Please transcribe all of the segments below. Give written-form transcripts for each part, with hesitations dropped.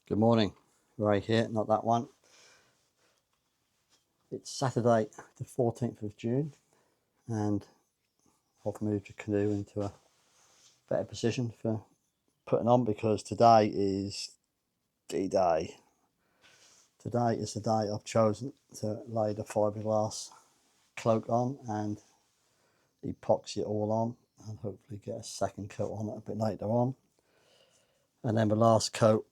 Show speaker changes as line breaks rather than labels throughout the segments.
Good morning, Ray here, not that one. It's Saturday the 14th of June and I've moved the canoe into a better position for putting on because today is D-Day. Today is the day I've chosen to lay the fiberglass cloak on and epoxy it all on and hopefully get a second coat on it a bit later on. And then the last coat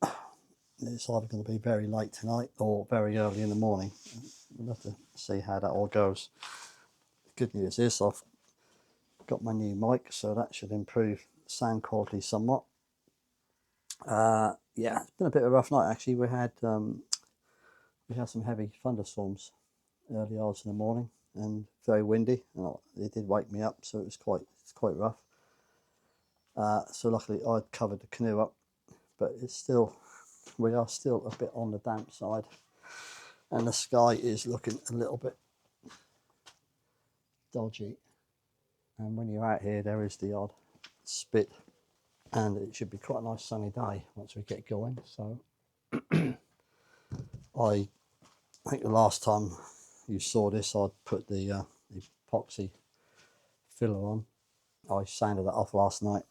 is either going to be very late tonight or very early in the morning. We'll have to see how that all goes. The good news is I've got my new mic, so that should improve sound quality somewhat. Yeah, it's been a bit of a rough night actually. We had some heavy thunderstorms early hours in the morning and very windy, and it did wake me up, so it's quite rough. So luckily I'd covered the canoe up, but we are still a bit on the damp side, and the sky is looking a little bit dodgy. And when you're out here, there is the odd spit, and it should be quite a nice sunny day once we get going. So I think the last time you saw this, I'd put the epoxy filler on. I sanded that off last night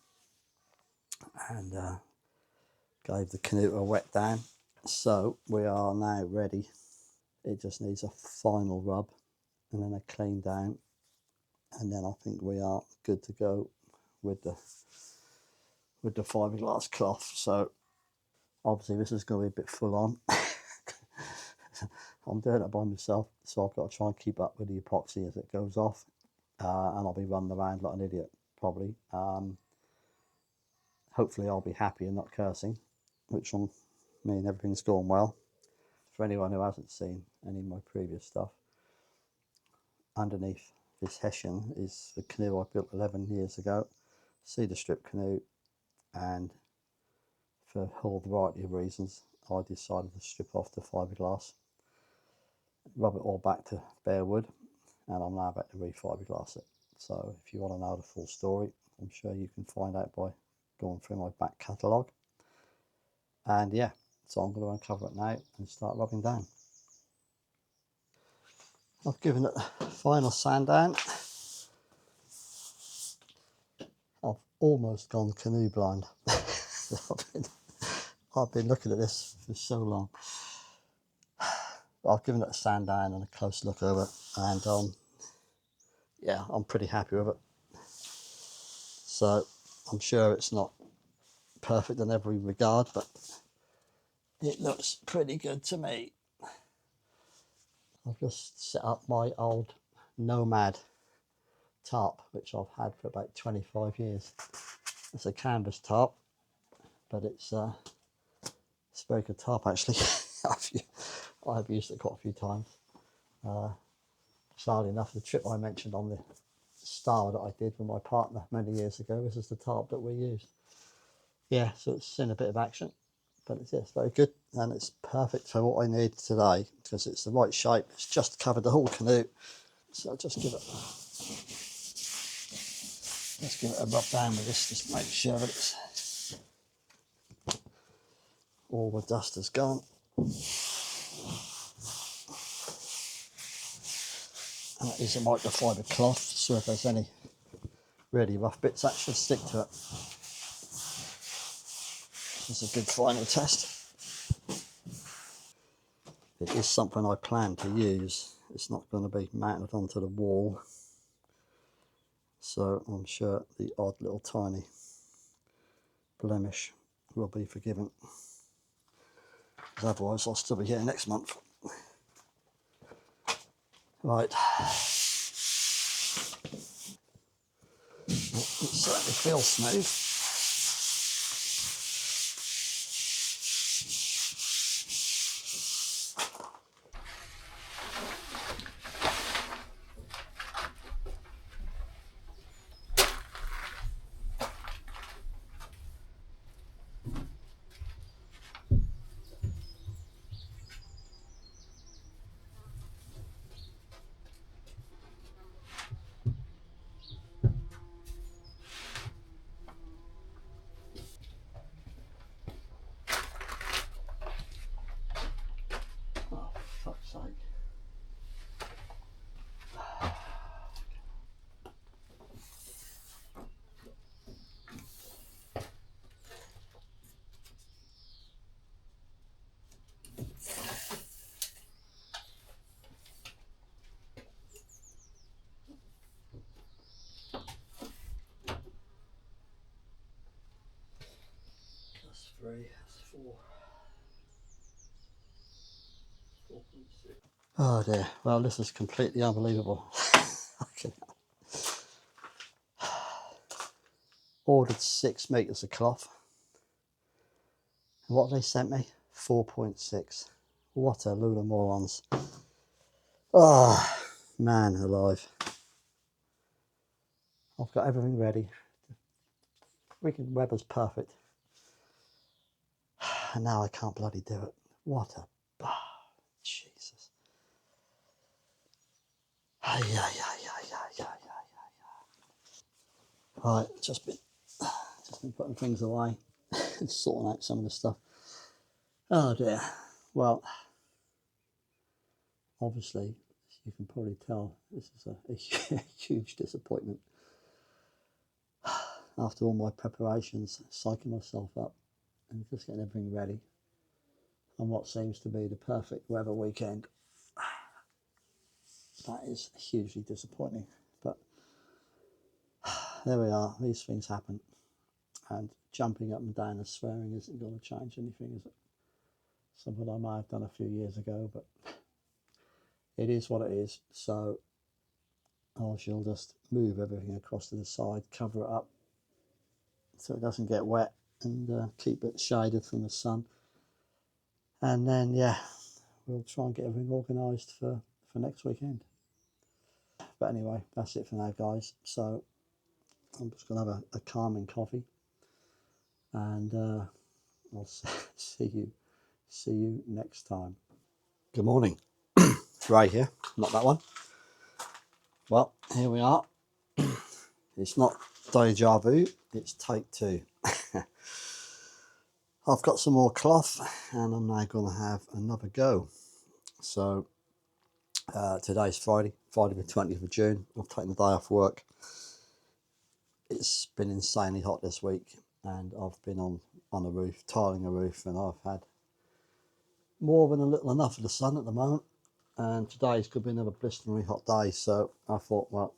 and gave the canoe a wet down. So we are now ready. It just needs a final rub and then a clean down, and then I think we are good to go with the fiberglass cloth. So obviously this is going to be a bit full on. I'm doing it by myself, so I've got to try and keep up with the epoxy as it goes off, and I'll be running around like an idiot probably. Hopefully I'll be happy and not cursing, which on me and everything's going well. For anyone who hasn't seen any of my previous stuff, underneath this Hessian is the canoe I built 11 years ago, cedar strip canoe, and for a whole variety of reasons I decided to strip off the fiberglass, rub it all back to bare wood, and I'm now about to re-fiberglass it. So if you want to know the full story, I'm sure you can find out by going through my back catalogue. And yeah, so I'm going to uncover it now and start rubbing down. I've given it a final sand down. I've almost gone canoe blind. I've been looking at this for so long. But I've given it a sand down and a close look over, and yeah, I'm pretty happy with it. So I'm sure it's not perfect in every regard, but it looks pretty good to me. I've just set up my old Nomad tarp, which I've had for about 25 years. It's a canvas tarp, but it's a very good tarp actually. I've used it quite a few times. Sadly enough, the trip I mentioned on the style that I did with my partner many years ago, this is the tarp that we used. Yeah, so it's in a bit of action, but it's very good, and it's perfect for what I need today because it's the right shape. It's just covered the whole canoe, so I'll just give it a rub down with this, just to make sure that it's all the dust is gone. And that is a microfiber cloth, so if there's any really rough bits, that should stick to it. It's a good final test. It is something I plan to use. It's not going to be mounted onto the wall, so I'm sure the odd little tiny blemish will be forgiven, because otherwise I'll still be here next month. Right, it certainly feels smooth. sake. That's 3, that's 4. 4.6. Oh dear, well this is completely unbelievable. Ordered 6 metres of cloth. And what they sent me? 4.6. What a load of morons. Oh, man alive. I've got everything ready. Freaking weather's perfect. And now I can't bloody do it. What a... Oh, Jesus. Ay, ay, ay, ay, ay, ay, ay. Right, just been putting things away and sorting out some of the stuff. Oh dear. Well, obviously, as you can probably tell, this is a huge disappointment. After all my preparations, psyching myself up and just getting everything ready on what seems to be the perfect weather weekend, that is hugely disappointing. But there we are, these things happen, and jumping up and down and swearing isn't going to change anything, is it? Something I might have done a few years ago, but it is what it is. So I shall just move everything across to the side, cover it up so it doesn't get wet, and keep it shaded from the sun. And then, yeah, we'll try and get everything organised for next weekend. But anyway, that's it for now, guys. So I'm just going to have a calming coffee, and I'll see you next time. Good morning. Ray here, not that one. Well, here we are. It's not deja vu, it's take 2. I've got some more cloth and I'm now going to have another go. So today's Friday the 20th of June. I've taken the day off work. It's been insanely hot this week, and I've been on a roof, tiling a roof, and I've had more than a little enough of the sun at the moment. And today's going to be another blisteringly hot day, so I thought, well,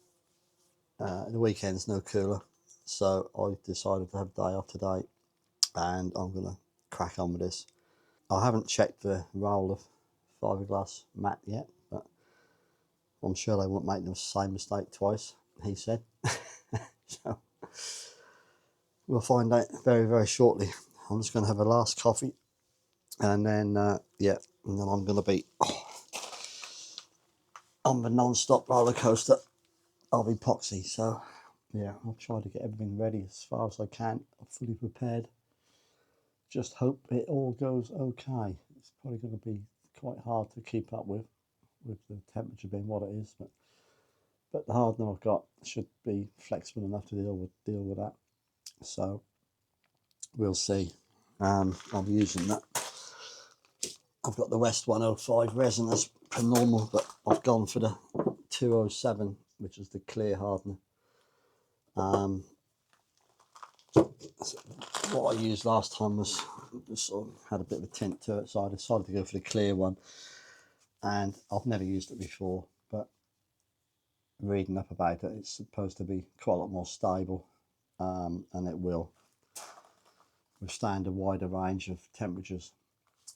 the weekend's no cooler, so I decided to have a day off today, and I'm going to crack on with this. I haven't checked the roll of fiberglass mat yet, but I'm sure they won't make the same mistake twice, he said. So we'll find out very, very shortly. I'm just going to have a last coffee, and then yeah, and then I'm going to be on the non-stop roller coaster of epoxy. So yeah, I'll try to get everything ready as far as I can. I'm fully prepared. Just hope it all goes okay. It's probably going to be quite hard to keep up with the temperature being what it is, but the hardener I've got should be flexible enough to deal with that. So we'll see. I'm using that. I've got the West 105 resin as per normal, but I've gone for the 207, which is the clear hardener. What I used last time was sort of had a bit of a tint to it, so I decided to go for the clear one. And I've never used it before, but reading up about it, it's supposed to be quite a lot more stable, and it will withstand a wider range of temperatures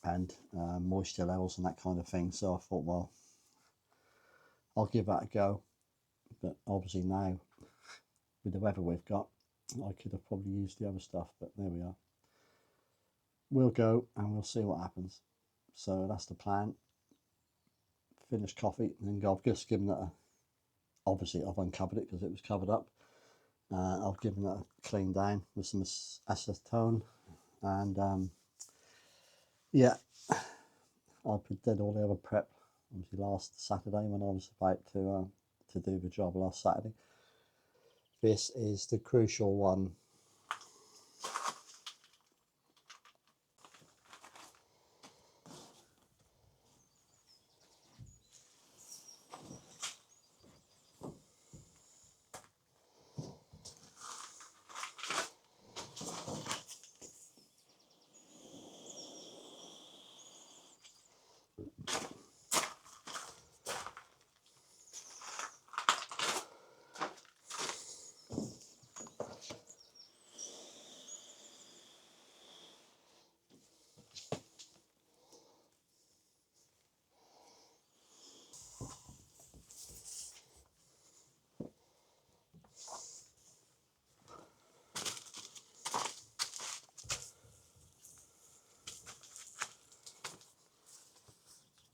and moisture levels and that kind of thing. So I thought, well, I'll give that a go. But obviously now, with the weather we've got, I could have probably used the other stuff, but there we are. We'll go and we'll see what happens. So that's the plan. Finish coffee, and then I've just given it a, obviously I've uncovered it because it was covered up. I've given it a clean down with some acetone, and yeah, I did all the other prep obviously last Saturday when I was about to do the job last Saturday. This is the crucial one.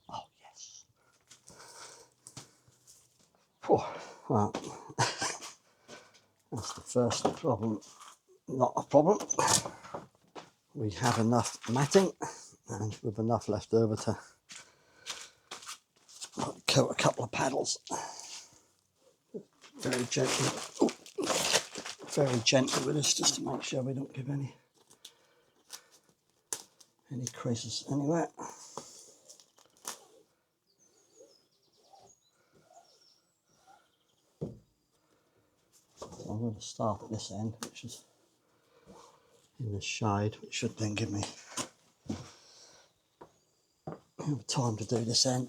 Oh yes. Oh, well, that's the first problem. Not a problem. We have enough matting and with enough left over to coat a couple of paddles very gently. Ooh, very gently with this, just to make sure we don't give any creases anywhere. So I'm going to start at this end, which is in the shade, which should then give me time to do this end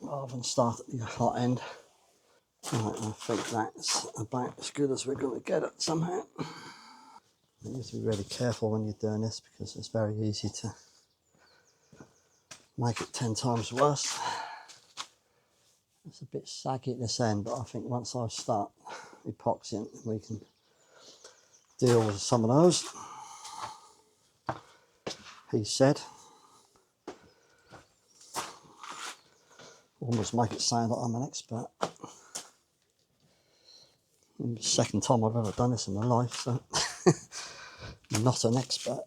rather than start at the hot end. Right, I think that's about as good as we're going to get it somehow. You have to be really careful when you're doing this because it's very easy to make it 10 times worse. It's a bit saggy at this end, but I think once I start epoxying, we can deal with some of those. He said. Almost make it sound like I'm an expert. It's the second time I've ever done this in my life, so not an expert.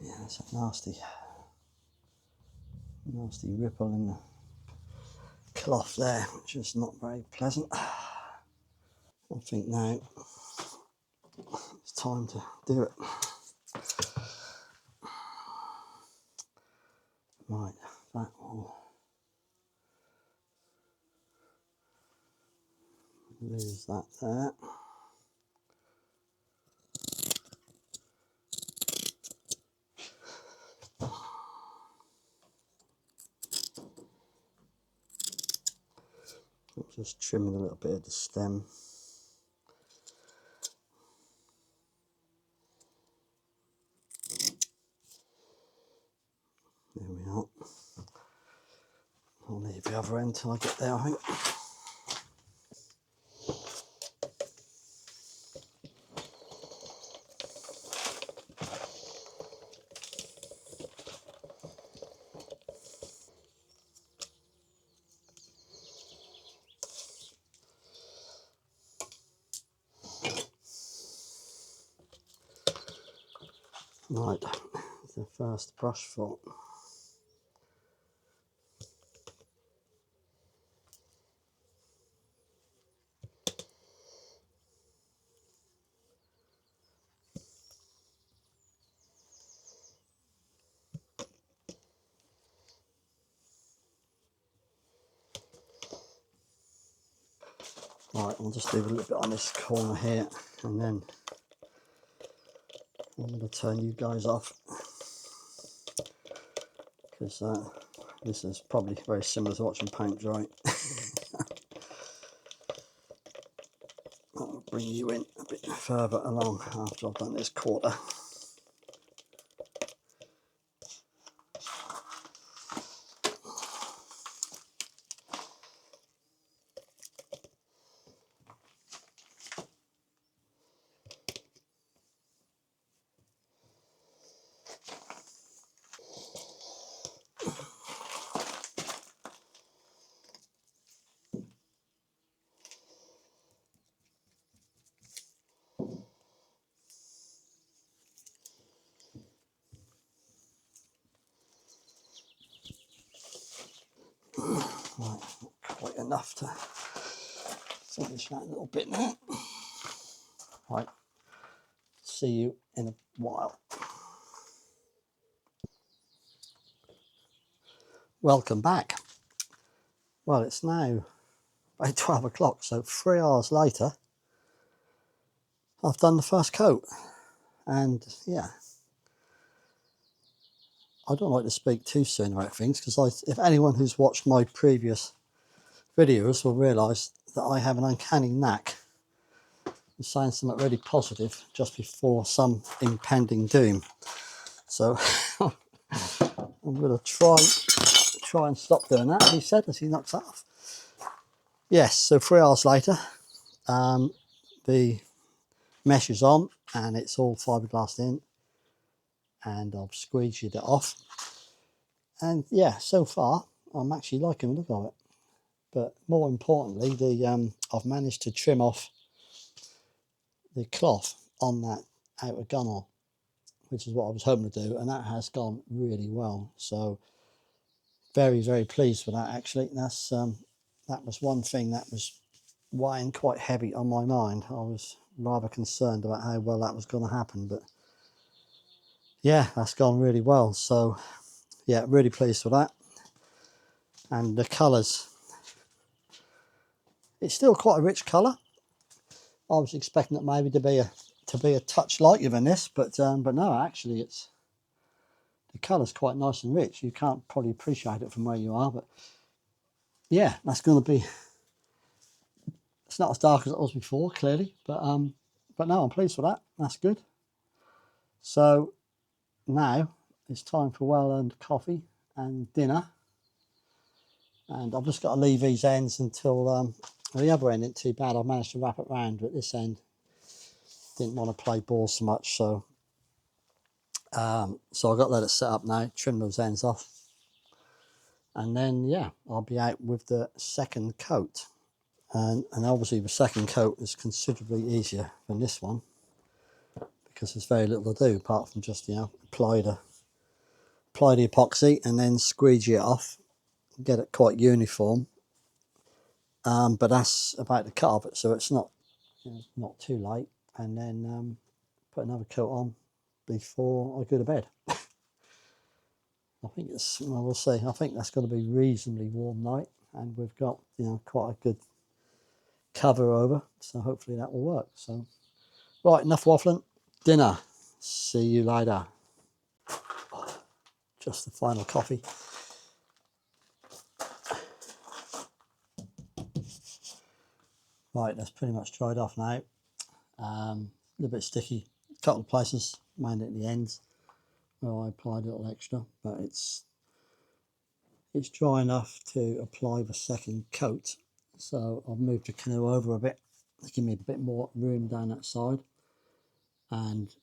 Yeah, it's a nasty ripple in the cloth there, which is not very pleasant. I think now it's time to do it. Right, that will lose that there. I'm just trimming a little bit of the stem. There we are. I'll leave the other end till I get there, I think. Right, the first brush for. Right, I'll just leave a little bit on this corner here, and then I'm going to turn you guys off because this is probably very similar to watching paint dry. I'll bring you in a bit further along after I've done this quarter. Right, not quite enough to finish that little bit now. Right, see you in a while. Welcome back. Well, it's now about 12 o'clock, so 3 hours later, I've done the first coat. And yeah, I don't like to speak too soon about things, because if anyone who's watched my previous videos will realise that I have an uncanny knack of saying something really positive just before some impending doom. So I'm going to try and stop doing that, he said, as he knocks that off. Yes, so 3 hours later, the mesh is on and it's all fiberglassed in, and I've squeegeed it off. And yeah, so far I'm actually liking the look of it. But more importantly, I've managed to trim off the cloth on that outer gunnel, which is what I was hoping to do, and that has gone really well. So very, very pleased with that, actually. That was one thing that was weighing quite heavy on my mind. I was rather concerned about how well that was going to happen, but yeah, that's gone really well. So yeah, really pleased with that. And the colours, it's still quite a rich colour. I was expecting it maybe to be a touch lighter than this, but no, actually the colour's quite nice and rich. You can't probably appreciate it from where you are, but yeah, that's going to be, it's not as dark as it was before, clearly, but no, I'm pleased with that. That's good. So now it's time for well-earned coffee and dinner, and I've just got to leave these ends until the other end isn't too bad. I've managed to wrap it round, but this end didn't want to play ball so much, so so I've got to let it set up now, trim those ends off, and then yeah, I'll be out with the second coat. And obviously the second coat is considerably easier than this one, because there's very little to do apart from just, apply the epoxy and then squeegee it off, get it quite uniform. But that's about the cut of it, so it's not not too late. And then put another coat on before I go to bed. I think well, we'll see. I think that's going to be reasonably warm night, and we've got quite a good cover over, so hopefully that will work. So right, enough waffling. Dinner. See you later. Just the final coffee. Right, that's pretty much dried off now. A little bit sticky, a couple of places, mainly at the ends where I applied a little extra, but it's dry enough to apply the second coat. So I've moved the canoe over a bit to give me a bit more room down that side, and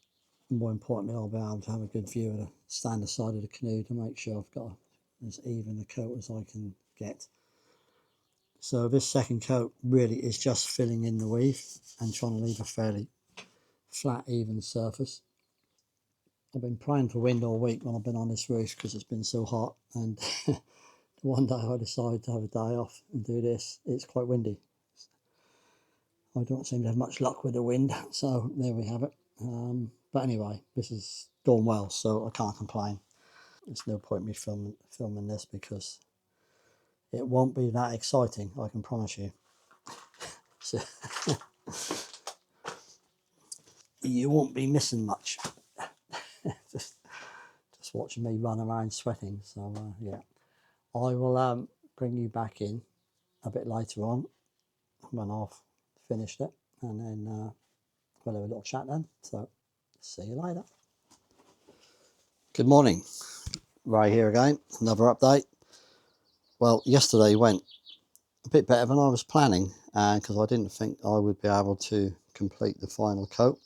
more importantly, I'll be able to have a good view of the standard side of the canoe to make sure I've got as even a coat as I can get. So this second coat really is just filling in the weave and trying to leave a fairly flat, even surface. I've been praying for wind all week when I've been on this roof because it's been so hot, and one day I decided to have a day off and do this. It's quite windy. I don't seem to have much luck with the wind, so there we have it. But anyway, this has gone well, so I can't complain. There's no point in me filming this because it won't be that exciting, I can promise you. So you won't be missing much. just watching me run around sweating. So yeah, I will bring you back in a bit later on when I've finished it, and then we'll have a little chat then. So see you later. Good morning, Ray here again, another update. Well, yesterday went a bit better than I was planning, because I didn't think I would be able to complete the final coat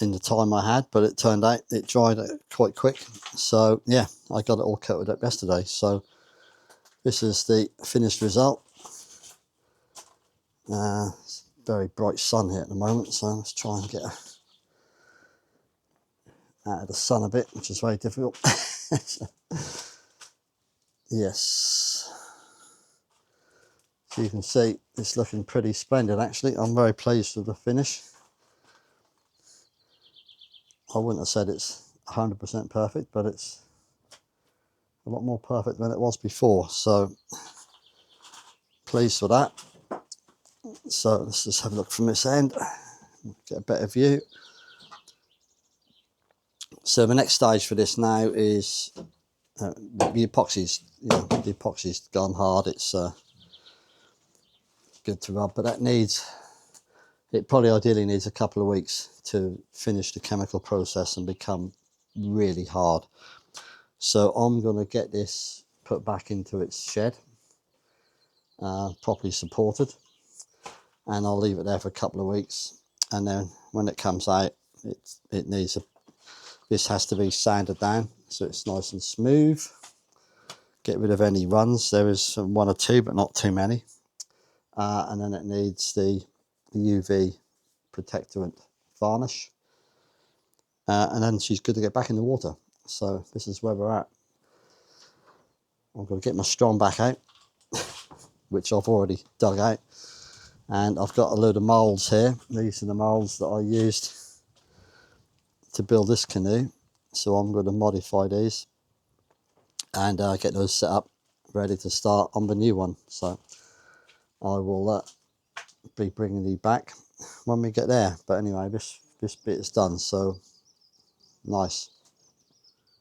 in the time I had, but it turned out it dried quite quick. So yeah, I got it all coated up yesterday. So this is the finished result. It's very bright sun here at the moment, so let's try and get out of the sun a bit, which is very difficult. So, yes, so you can see it's looking pretty splendid actually. I'm very pleased with the finish. I wouldn't have said it's 100% perfect, but it's a lot more perfect than it was before, so pleased with that. So let's just have a look from this end, get a better view. So the next stage for this now is the epoxy's, the epoxy's gone hard. It's good to rub, but it probably ideally needs a couple of weeks to finish the chemical process and become really hard. So I'm going to get this put back into its shed, properly supported, and I'll leave it there for a couple of weeks, and then when it comes out, this has to be sanded down so it's nice and smooth. Get rid of any runs. There is one or two, but not too many. And then it needs the UV protectorant varnish, and then she's good to get back in the water. So this is where we're at. I'm going to get my strong back out, which I've already dug out, and I've got a load of moulds here. These are the moulds that I used to build this canoe, so I'm going to modify these and get those set up ready to start on the new one. So I will be bringing you back when we get there, but anyway, this bit is done, so nice.